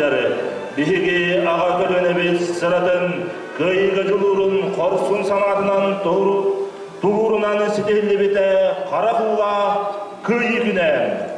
ыллары. Биһиги аға көлөнебиз сыратын кыйга жулурун корсун санатынан туурунан сителли бите каракууга кыйы күнем.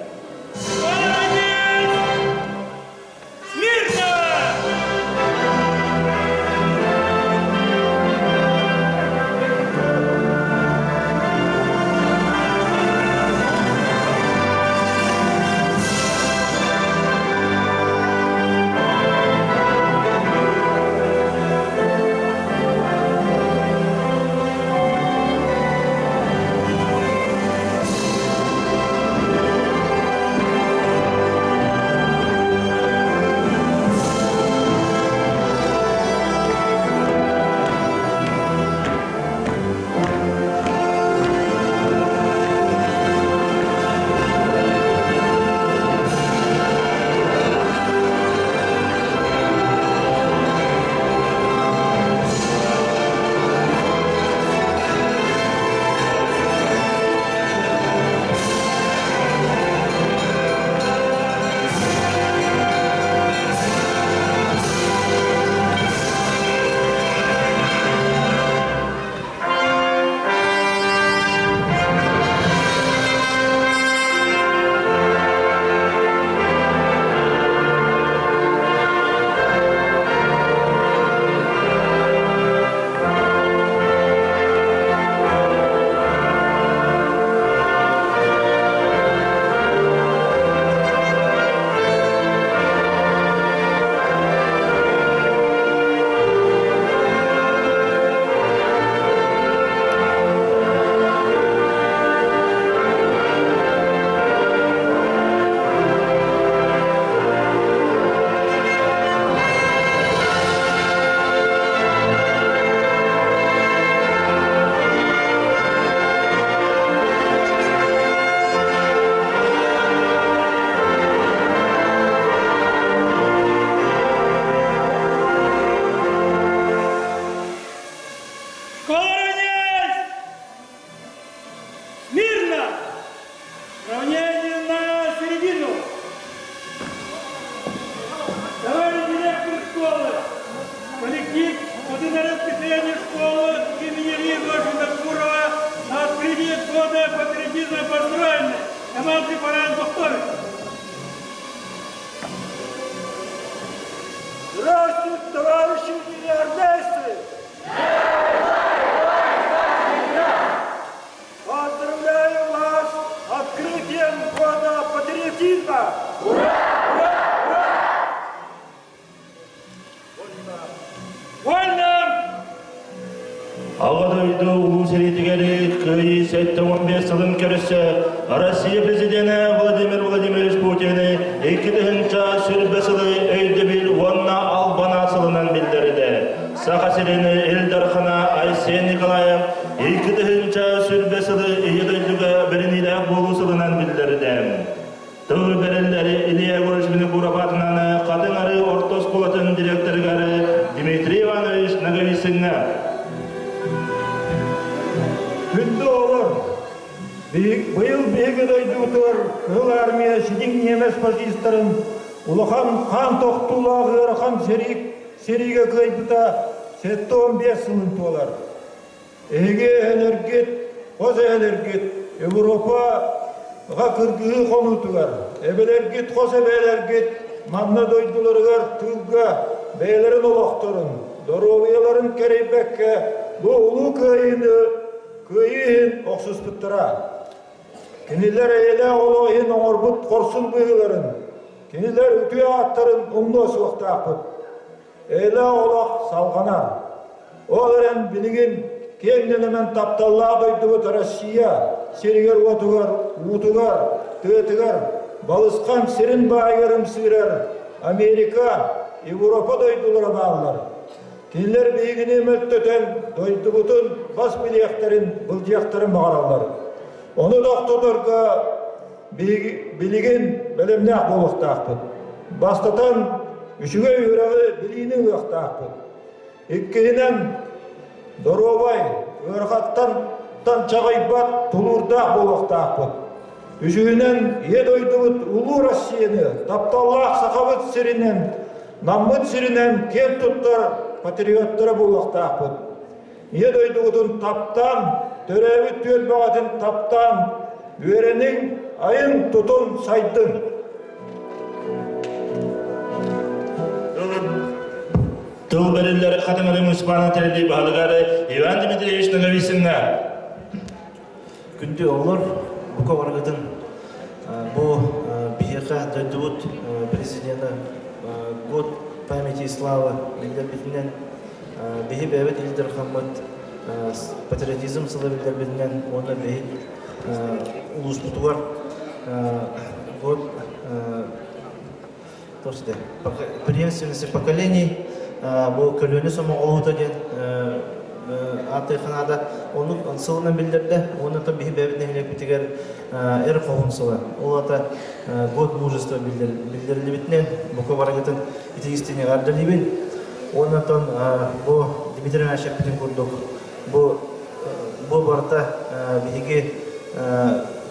Здравствуйте, товарищи гвардейцы! Поздравляю вас с открытием года патриотизма! Ура! Ура! Ура! Вольно! Ағадойды улу серетігері күйі 15 жылын көрісі Россия президенті Владимир Владимирович Путин'i 2-нча сүрбесілі өйді біл онна албана сылынан білдірді. Сақасерені Элдархана Айсен Николаев 2-нча сүрбесілі үйеділігі бірінілі болу сылынан білдірді. Тұғы бәрілдері Илья Горшмені Курапатынаны қатыңары ортос қолатын директоргары Дмитрий Иванович Наговицинна. Күнді олар, бұйыл бегі дойдутыр, ыл армия шеден немес фашистарын, улахан қан тоқтулағы ырхан сериге көйбіта 15 сылын толар. Эге әлергет, қоз әлергет, Европаға кіргігі қонутығар. Әбелергет, қоз әбелергет, манна дойдуларығар түлға бәйлерін олақтырын, доровияларын керейбәкке, бұл ұлы көйін оқсыз бұттыра. Кенелер әйлі олағын оңырбұт қорсын бұйыларын, кенелер үтіе аттарын ұмны суақты ақпыт. Әйлі олақ салғанар. Оларын білігін кеңнелемен тапталла дойдығыт Россия, серігер ұтығар, төтігар, балысқан серін байырым сүйрер, Америка, Европа дойдыларын алылар. Кенелер бейгіне мөлттөтен дойдығытын бас білияқтарын, бұлдияқтарын бағаралар. Оны доқтодырға білеген білімне ақ болықты ақпыд. Бастатан үшіге үйрағы білейінің өқті ақпыд. Еккейінен Доровай, өрқаттан чағайбат тұлырдақ болықты ақпыд. Үшігінен ед ойдығыт ұлы Россияны тапталлақ сақабыт серінен Наммыт сиринен кен туттар патриоттары булактаакпыт. Ие дойдугутун таптан, төрөбүт түйөт багатын таптан, үөренин айын тутун сайдын. Тыл берилleri Хатымалы муниципалный терли бағалығары Иван Дмитриевич Ноговисинна. Күнде олар бұқа барғыдың бұл бейеқа дөйдуыт президенті год памяти и славы елдер бетінен бейі бәбет елдер қамбат патриотизм сылы елдер бетінен оны бейі ұлыс бұтуар год преемственности поколений бұл көлөні сома олуыта ден атайханада оның сылынан білдерді, оны то бейі бәбітіне елек бітігер әр қоғын сылы. Ол ата год мужество білдерлі бітінен бұқа барағытын итегістіне ғардарлы бін. Оны тон бұл Дмитрий Нашек бітін көрдік. Бұл барта бейге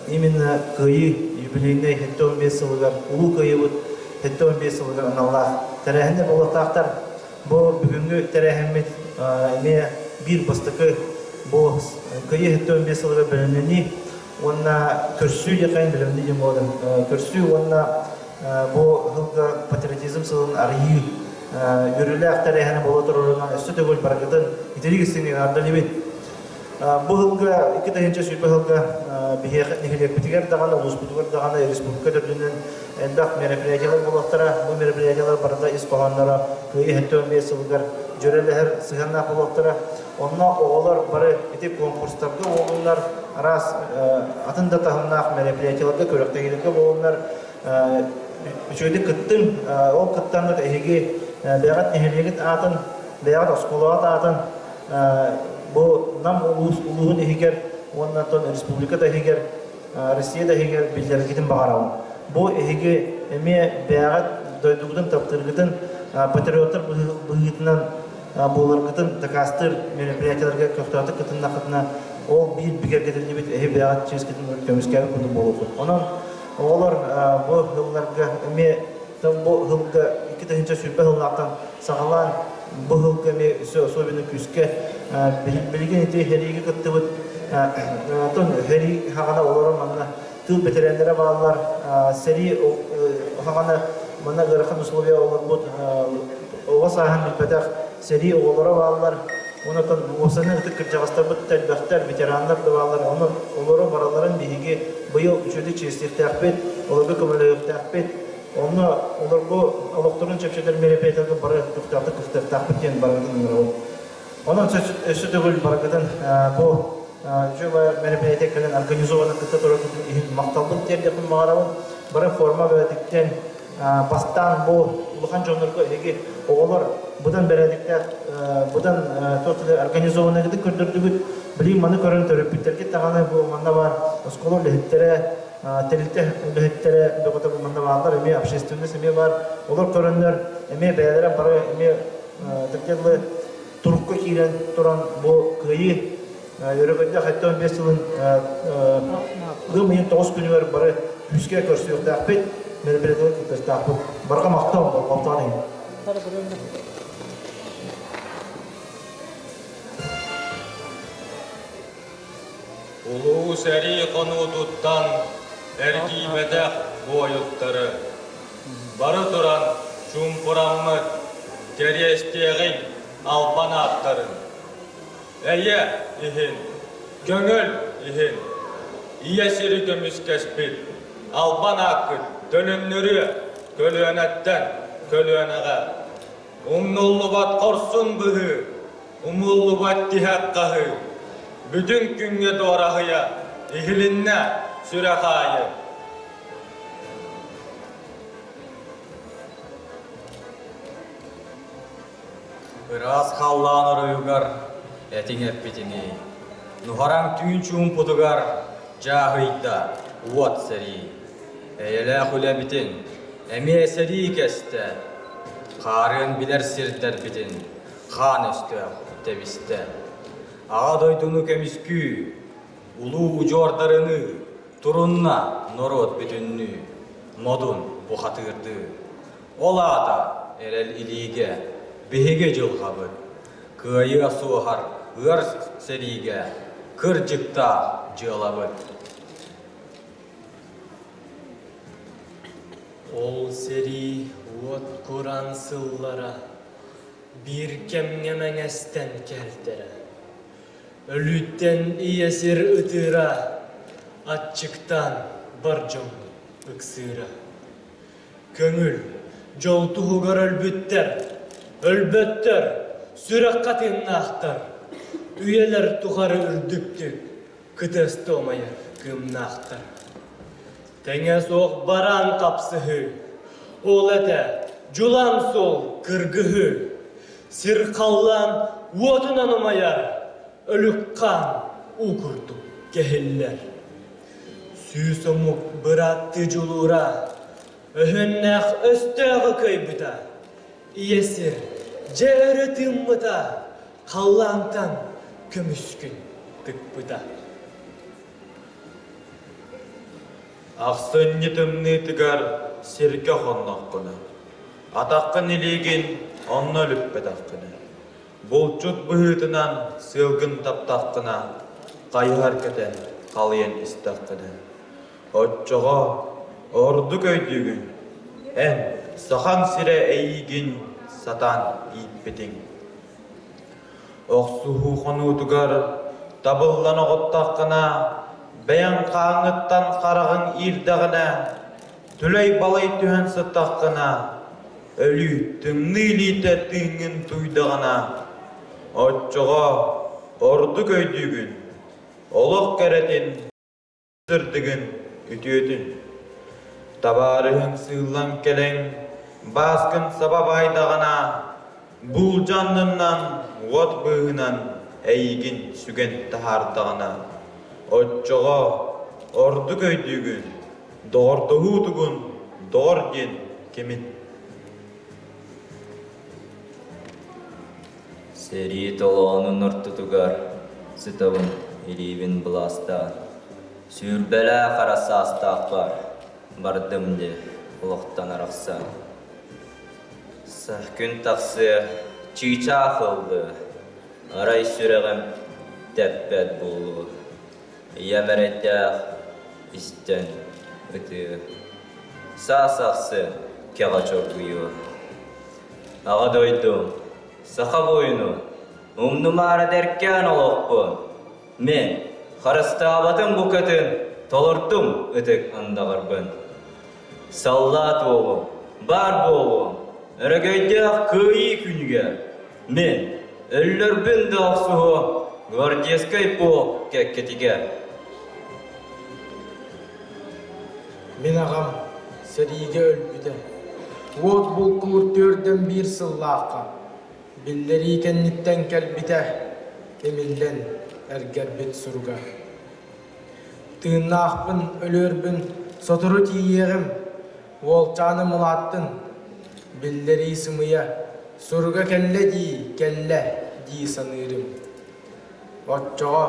именно күйі юбилейіне 15 сылығар, ұлы күйі бұд 15 сылығар аналлах. Тәрәхінде болықтақтар бұл бүгінгі тәрәхімет bir бастықы бұл күйі 15 сылығы білімдені, онына көрсу деқайын білімді дем болдым. Көрсу онына бұл ғылға патриотизм сылығын арыйы үрілі ақтар әйхіні болу тұрырынан өсті төгіл барағыдың ителік істігінен ардалы бет. Бұл ғылға, 2-тәйінші сөйпі ғылға нехелек бітігер дағаны, ұлыс бұтығыр дағаны республика түрлінен әндақ мероприятиялар болуқтара, бұл мероприятиялар барында испағанлара күйі 15 сылығар жөрелер сығаннақ болуқтара. Онна оғылар бары етіп конкурстарға оғылар арас атында тағымнақ мероприятияларға көріқтегілікке болуылар. Үшөйді күттің, ол күттанлық әйге бәғат нехелегіт атын, бәғат осколуат атын, бұл нам ұлығын әйгер, онна тон республикада әйгер, Россияда әйгер білдергетін бағарауын. Бұл әйге әме бәғат дойдығыдың таптырғыдың патриоттар бұғытынан боларғытын такастыр мероприятияларға көқтарды күтін нақытына ол бір бігергетілді бет әйе бәғат ческетін көміскәбі күнді болуы. Онан олар бұл ғылларға әме бұл ғылға 2-тәйінші сүрпі ғыллақтан сағалан бұл ғылға әме особені күске білген еті хәрейге күтті бұд. Тон хәрей хағана оларым манна тыл бетерендері бағалар сәрей хағана манна ғырықын условия олар бұд. Оға сағын білпәдәқ сәрей оғылары бағалар. Онытын осының үтік жағастар бұд тәлбәқтер, ветеранлар да бағалар. Оның олары бараларын бейге бұйыл үшөді честекті әқпет, оларға көмілі әқпет. Оны оларға олықтырын чөпшедер мерепетелгі бары тұқтарды күфтер тәқпеттен барғыдың ұмырауы. Оның өсі түгіл барғыдың бұл жөбі мерепетел кәлін организованы күтті тұратын мақталдың тердеқін мағарауын бары форма бәдіктен бастан бұл ұлыған жонырғы әйге оғылар бұдан бәрәдікті бұдан тортылы организованы кеді көрдірді бүт білейм маны көрін төріппеттерге тағаны бұл манда бар ұсколы үліхеттері тәрілті үліхеттері бұғыта бұл манда бағалар әме общественность әме бар олар көріндер әме бәлері бары әме тәктерлі тұрыққа кейлен тұран бұл күйі өрігінде 15 жылын ғымайын 9 күні бар бары үске көрсі өқті ақпет мероприятиялар күтті ақпет барға мақтау қалтаны Улуу сәри қонуутуттан әркейбәдәқ бойыттары. Бары тұран чумпыраммыт терестеғин алпан аттарын. Әйе ихин, көңіл ихин, иесері көміс кәспет, алпан аққыт, төнімнірі көлуәнәттен көлуәнәға. Умнуллубат қорсын бұғы, умуллубат тихәққағы. Bütün günge doğrağıya, ihilinne sürəxayı. Biraz xallanır uyugar, etin epitini. Nuharan tüyünçün putugar, cahıyda, uvat seri. Eyle xule bitin, emi eseri keste. Karın biler sirter bitin, xan üstü tebiste. Ağa doydunu kemiskü, ulu ucordarını, turunna norot bütünlü, modun bu hatırdı. Ola da erel iliğe, behege jılgabı, kıyı suhar, ır serige, kırcıkta jılabı. Ol seri ot kuran sıllara, bir kemngemeŋesten keltere. Ölütten iyesir ıtıra, açıktan barcam ıksıra. Köngül, joltuğugar ölbötter, sürekkatin nahtar. Üyeler tuharı ürdüktük, kıtıstomaya gımnahtar. Tenge soğuk baran kapsıhı, ol ete, julan sol kırgıhı. Sir kallan uotunan umayar, ölük kan ukurdu kehiller. Süsomuk bırattı julura, öhünnek östöğü köybüta. İyesir, ceğretim mıta, kallantan kömüskün tıkbıta. Ақсын етімні тігар серке қоннаққыны. Атаққын илеген онны өліппет аққыны. Болчут бұхытынан сылгын таптаққына, қайғар кетен қалыен істаққыны. Отчыға орды көйдігін, ән сахан сире әйген сатан иппетің. Оқсуғу қону тұгар табыллан оғыттаққына, бәян қаңыттан қарағын ирдағына, түлей балай түхен сыттаққына, өлі түңні илейті түңін туйдағына, отчыға орды көйдігін, олық кәретін сүрдігін үтетін. Табарығын сыллан келен, басқын сабап айдағына, бұл жаннымнан, от бұғынан әйгін сүген тахардағына. Отчыға орды көйдігін, доғырдығы тұғын, доғыр ген кемет. Сери толуанын ұртытугар, сытабын иливин бұласта. Сүрбәлі қараса астақ бар, бардымды ұлықтан арақса. Сақ күн тақсы чиcha қылды, арай сүрәғім тәппәт болу. Ямәрәттәқ істен үті. Сасақсы кеға чоргүйі. Аға дойдым, сақа бойыну, ұмнымары дәркен олықпын. Мен қарыстабатын бұқатын толырттым үтік андағырбын. Саллат олым, бар болым, әрігейдәқ күйі күнге. Мен өллербін дақсуы гвардейскай полк кәккетіге. Мен ағам сәриге өлбіді. От бұл күрттерден бір сыллаққа. Білдері кәнниттен кәлбіті. Емілден әргәрбет сұруға. Тыыннақпын, өлербін, сотыры тиегім. Ол чаны мұлаттын. Білдері сымыя. Сұруға кәлле дей санырым. Отчоға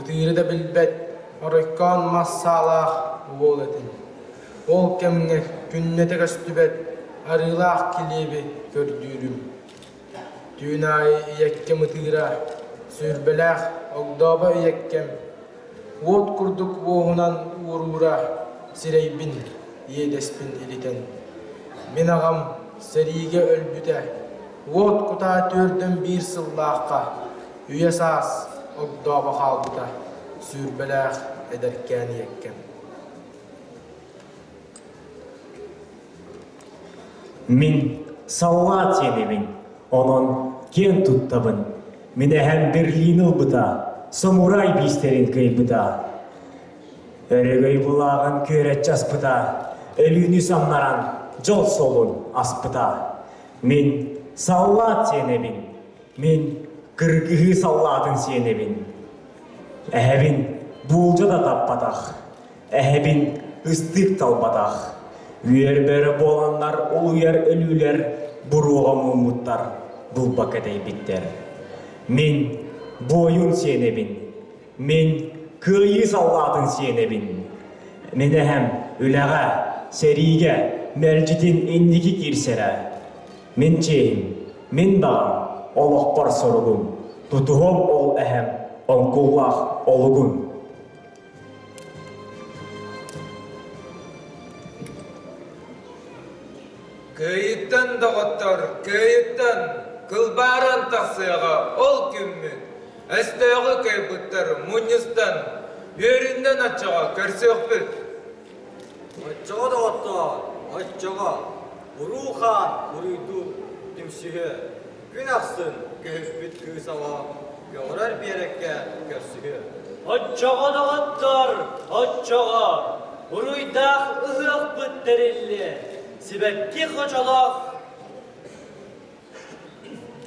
үтірі де білбет. Орыққан массалақ ол әтін. Ол кәміңе күннетек өстібет, арылақ келебі көрдүрім. Түйін айы иеккем ұтыра, сүрбеләқ олдаба иеккем. От күрдік оғынан ұрура, сирейбін, едеспін елітен. Мен ағам сәриге өлбіте, от құта төрден бір сыллаққа, үйе саас олдаба қалбыта, сүрбеләқ әдеркен иеккем. Min sallat yenemin, onun ken tuttabın. Mine hem Berlin ılbıta, samuray bisterin kıybıta. Öregöy bulağın köret caspıta, ölünü samlaran jol solun aspıta. Min sallat yenemin, min kırgıhı sallatın senemin. Ehebin bulca da tappatak, ehebin ıstık talbatak. Üyerberi bolanlar, uluyer ölüler, buruğa mumutlar, bulbak edey bitter. Min boyun senebin, min kıyı sallatın senebin. Mine hem üleğe, serige, mercidin indiki girsere. Мен чейін, мен бағам, олық бар сұрығым. Тұтығым ол әхем, онқуллах олығым. Күйіттен дағыттар, күйіттен кылбарын тақсыға ол күммен. Әстәғі көйбіттер мұныстан, өрінден атчаға көрсек біл. Атчаға дағыттар, атчаға. Ұрухан, ұруйду, дүмшігі. Күн ақсын, көйбіт көйсала, yorar berekке көрсігі. Atçağa dağıttar, atçağa. Uruydak ıhık bütterilli. Sibekki koçalak.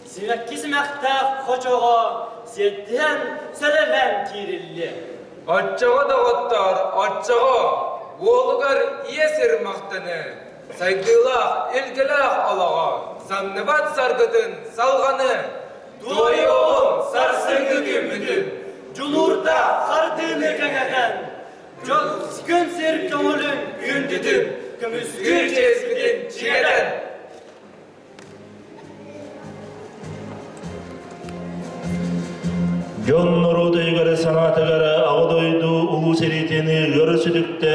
Sibekki simektak koçağa. Siyettihen sölelen kirilli. Атчаға дағыттар, атчаға. Олығар иесір мақтаны. Сайдылақ, үлгілақ алаға. Санныбат саргыдын салғаны. Дойоғым сарсыңды көмідің. Culurda kardını kengeten. Çok sıkın ser kömülün gündüdüm. Күміскүр жезбіден жигеден. Жон нұрудыйгары санатыгары ағыдойду ұлу серетені ғырысыдікті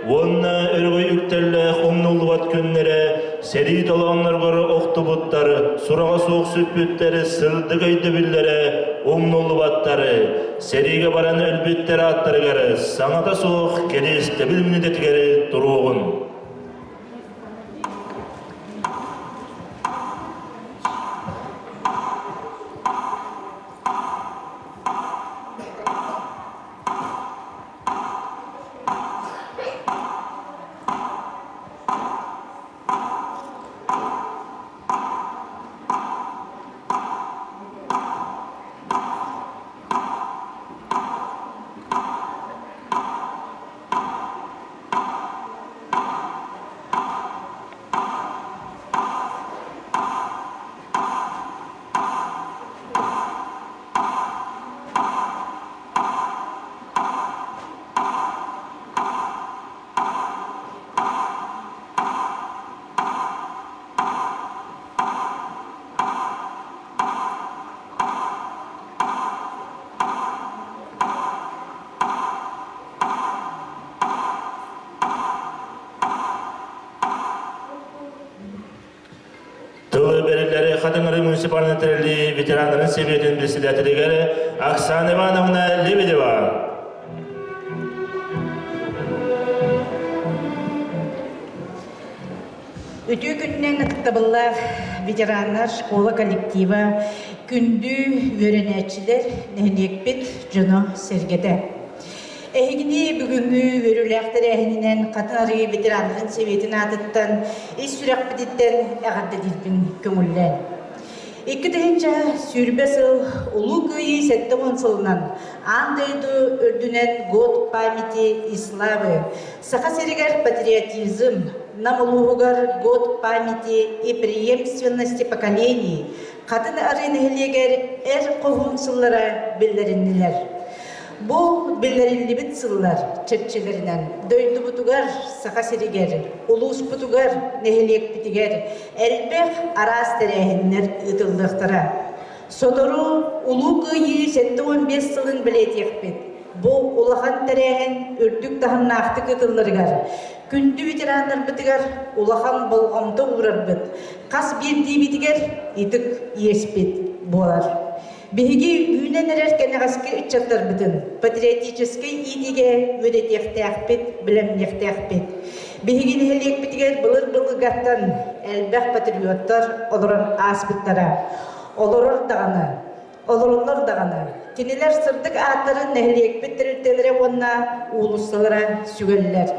онна өргөй үктерлі құмнулуат күннері серит оланларғары оқтыбыттары сұраға соқ сүппіттері сырды көйді білдері ұмнулуаттары сериге баран өлбіттері аттарыгары саната соқ келесті білмінететігері тұруғын. Тылы берілері Хатыңыры муниципалының тірілі ветеранларын себетін председателігері Оксана Ивановна Лебедева. Өтө күннен ытыктабыллар ветерандар школа коллектива күндү өренәчилер нәһлекпет жоно сергеде. Эхигини бүгүнгү өрүләктер эхинен катынары ветеранларын себетін атыттан ис сүрәк битеттен әгәрдә дилбин көңүллән. 2000 сүрбе сыл улуу күйі сеттемон сылынан андайду өрдүнен год памяти и славы саха серегер патриотизм намылугар год памяти и преемственности поколений катын арынылегер кохун сыллара билдериннилер. Бу билдеринлибит сыллар чепчелеринен дөйдү бутугар саха серегер улус бутугар нехелек битигер элбех арас терехиннер ытылдыктара содору улуу кыйы 15 сылын билетекпит. Бу улахан терехин үрдүк таханнаакты кытылларыгар күндү ветерандар битигер улахан болгомдо урарбыт кас бирди битигер итик иеспит болар. Беги үйнен әреркен ағасқы үтчаттар бүтін. Патриотический идеге өретектәқпет, білемнектәқпет. Бегін әлек бітігер бұлыр-бұлғаттан әлбәқ патриоттар олырын аспыттара. Олырыр дағаны. Кенелер сырдық аттарын әлек біттірілтелері онна улысталара сүгелілер.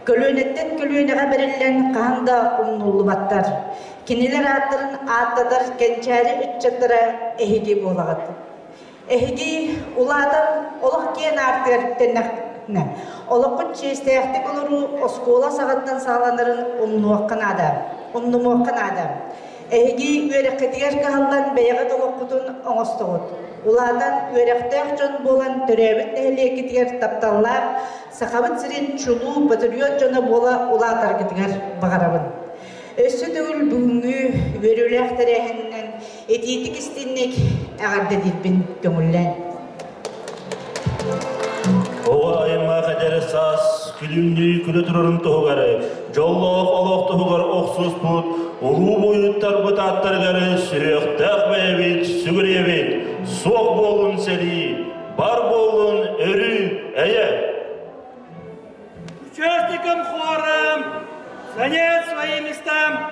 Көлөнеттен көлөнеға берілген қағанда ұмнулы баттар. Кенелер аттарын аттадар кенчәрі үтчаттара әхеге болағады. Әхеге ұладан олық кен артырыптеннәқтіне. Олыққын честәяқтік олыру оскола сағаттан сағаланырын ұмнуаққан адам. Әхеге өрекетігер қағалдан бәйіғі толыққытын оңыстығыд. Уладан өректәк жон болан төрәбіт нәхілекетігер тапталлар, сақабыт сірен чулу патриот жоны бола уладар кетігер бағарабын. Өссө дөгүл бүгүнгү өрүлэх терехинен этитик истинник агарды дирбин көңүллен. Ова айма кадері сас, күлімдей күлі тұрырын тұғығары, жоллық олық тұғығар оқсыз бұд, ұлу бойыттар бұтаттар гәрі, сүйектәқ бәйбет, сүгіребет, соқ болын сәли, бар болын өрі, әйе. Участникам хором занять свои места.